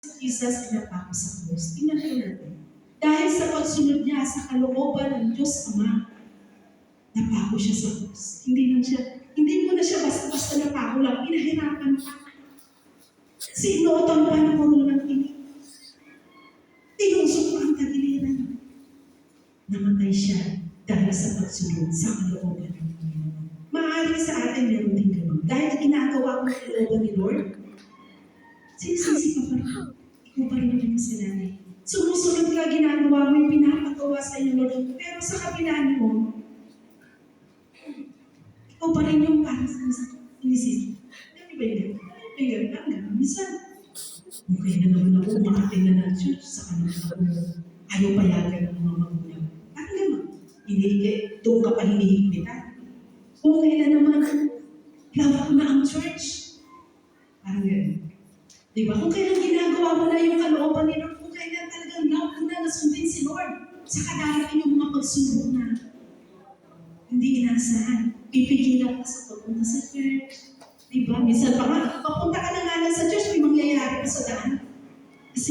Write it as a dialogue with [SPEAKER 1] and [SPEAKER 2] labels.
[SPEAKER 1] Jesus pinapako sa krus. Tingnan po natin. Dahil sa pagsunod niya sa kalooban ng Diyos Ama, napako siya sa krus. Hindi mo na siya basta napako lang, pinahirapan pa. Sinuotan pa ng korunang tinig. Tinusok pa ang tagiliran. Namatay siya dahil sa pagsunod sa kalooban ng Panginoon. Maaari sa atin meron din ganun. Dahil ginagawa mo ang kalooban ni Lord, sinisisi ka pa rin. Ikaw pa rin yung kasalanan. Sumusunod ka, ginagawa mo yung pinapagawa sa iyo, Lord. Pero sa kabila mo, ikaw pa rin yung parang sinisisi. Ano ba yun? Minsan, okay na naman ako, umaating na ng church, sa kanila ako, ayaw payagan ng mga magulang. Parang naman, doon ka pa hinihigpitan. Okay na naman, lawak na ang church. Parang gano'n. Diba? Kung kailan ginagawa mo na yung kalooban ni Lord, kung kailan talagang lawak na nasundin si Lord, saka darating yung mga pagsubok na hindi inaasahan. Pipigilan ka sa pagpunta sa church. Diba? Minsan pa nga, papunta ka na nga sa church, may mangyayari pa sa daan. Kasi